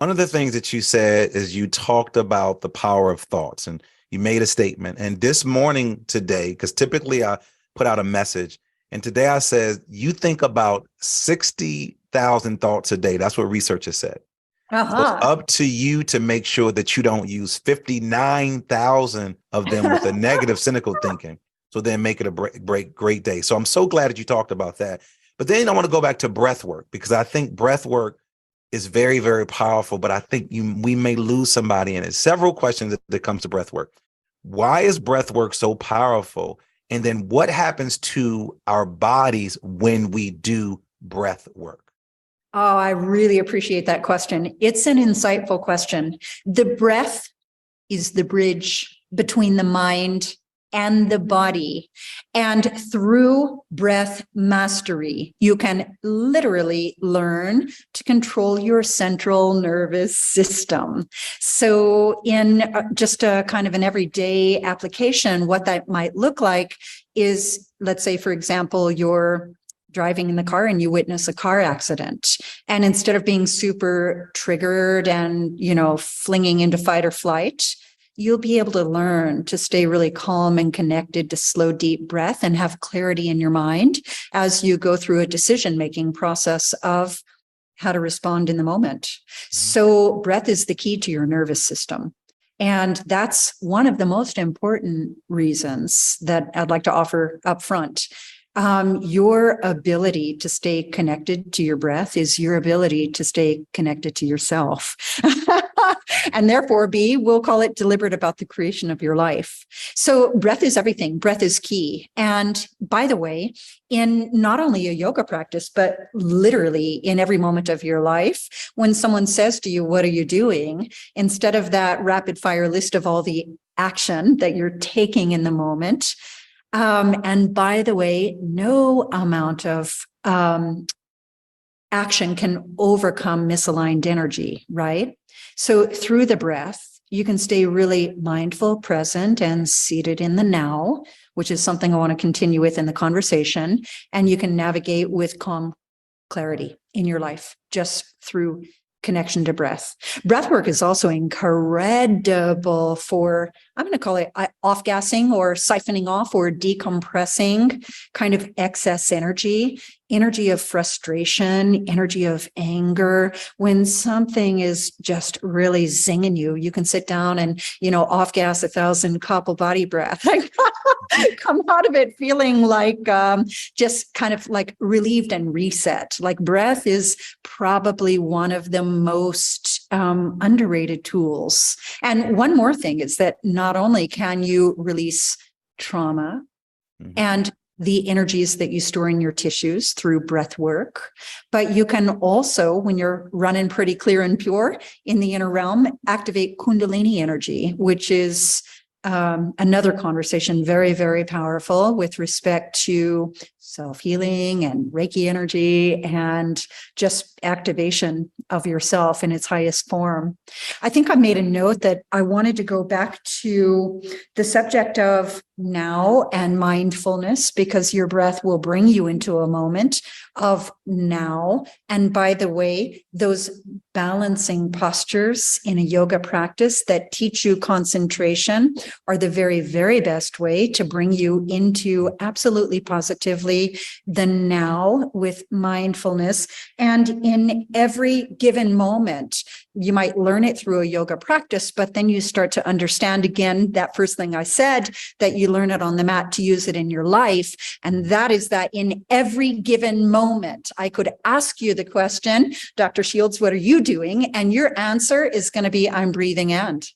One of the things that you said is you talked about the power of thoughts and you made a statement. And this morning today, because typically I put out a message, and today I said, you think about 60,000 thoughts a day. That's what research has said. So it's Uh-huh. up to you to make sure that you don't use 59,000 of them with a negative, cynical thinking. So then make it a great day. So I'm so glad that you talked about that. But then I want to go back to breath work because I think breath work is very, very powerful. But I think we may lose somebody in it. Several questions that comes to breath work. Why is breath work so powerful? And then what happens to our bodies when we do breath work? Oh, I really appreciate that question. It's an insightful question. The breath is the bridge between the mind and the body. And through breath mastery, you can literally learn to control your central nervous system. So, in just a kind of an everyday application, what that might look like is, let's say, for example, you're driving in the car and you witness a car accident, and instead of being super triggered and flinging into fight or flight, you'll be able to learn to stay really calm and connected, to slow deep breath and have clarity in your mind as you go through a decision-making process of how to respond in the moment. Mhm. So breath is the key to your nervous system. And that's one of the most important reasons that I'd like to offer up front. Your ability to stay connected to your breath is your ability to stay connected to yourself. And therefore, we'll call it deliberate about the creation of your life. So breath is everything. Breath is key. And by the way, in not only a yoga practice, but literally in every moment of your life, when someone says to you, what are you doing? Instead of that rapid fire list of all the action that you're taking in the moment, and by the way, no amount of action can overcome misaligned energy, right? So through the breath, you can stay really mindful, present, and seated in the now, which is something I want to continue with in the conversation. And you can navigate with calm clarity in your life just through connection to breath. Breath work is also incredible for, I'm going to call it off-gassing or siphoning off or decompressing kind of excess energy of frustration, energy of anger. When something is just really zinging you, you can sit down and, off-gas 1,000 couple body breath. Come out of it feeling like just kind of like relieved and reset. Like breath is probably one of the most underrated tools. And one more thing is that not only can you release trauma Mhm. and the energies that you store in your tissues through breath work, but you can also, when you're running pretty clear and pure in the inner realm, activate Kundalini energy, which is another conversation, very, very powerful with respect to self-healing and Reiki energy and just activation of yourself in its highest form. I think I made a note that I wanted to go back to the subject of now and mindfulness, because your breath will bring you into a moment of now. And by the way, those balancing postures in a yoga practice that teach you concentration are the very, very best way to bring you into absolutely positively the now with mindfulness. And in every given moment, you might learn it through a yoga practice, but then you start to understand again that first thing I said, that you learn it on the mat to use it in your life. And that is that in every given moment, I could ask you the question, Dr. Shields, what are you doing? And your answer is going to be, I'm breathing and.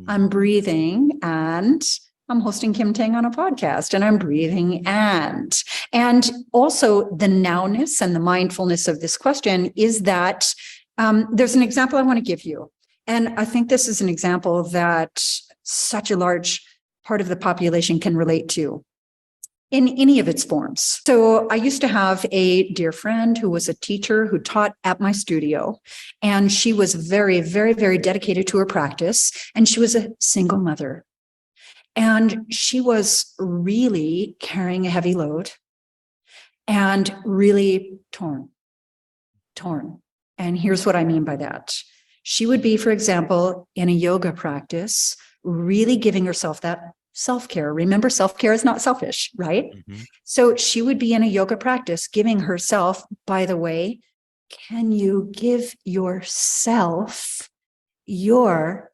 I'm breathing and I'm hosting Kim Tang on a podcast, and I'm breathing and also the nowness and the mindfulness of this question is that there's an example I want to give you. And I think this is an example that such a large part of the population can relate to in any of its forms. So I used to have a dear friend who was a teacher who taught at my studio, and she was very, very, very dedicated to her practice. And she was a single mother, and she was really carrying a heavy load and really torn. And here's what I mean by that. She would be, for example, in a yoga practice, really giving herself that self-care. Remember, self-care is not selfish, right? Mm-hmm. So she would be in a yoga practice giving herself, by the way, can you give yourself your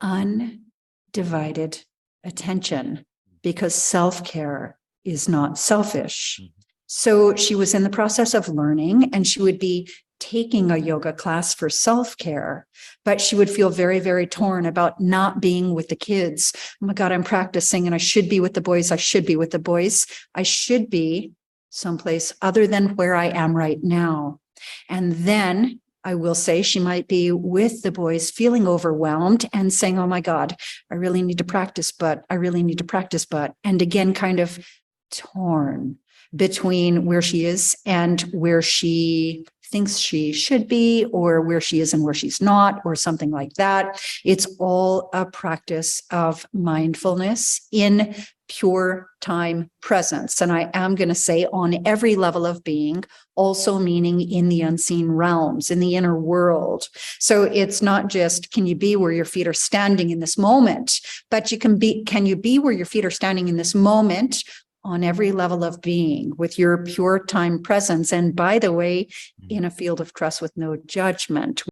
undivided attention? Because self-care is not selfish. Mm-hmm. So she was in the process of learning, and she would be taking a yoga class for self-care, but she would feel very, very torn about not being with the kids. Oh my God, I'm practicing and I should be with the boys. I should be with the boys. I should be someplace other than where I am right now. And then I will say she might be with the boys feeling overwhelmed and saying, oh my God, I really need to practice, but I really need to practice, but, and again, kind of torn between where she is and where she thinks she should be, or where she is and where she's not, or something like that. It's all a practice of mindfulness in pure time presence. And I am going to say on every level of being, also meaning in the unseen realms, in the inner world. So it's not just, can you be where your feet are standing in this moment, but can you be where your feet are standing in this moment on every level of being with your pure time presence. And by the way, in a field of trust with no judgment.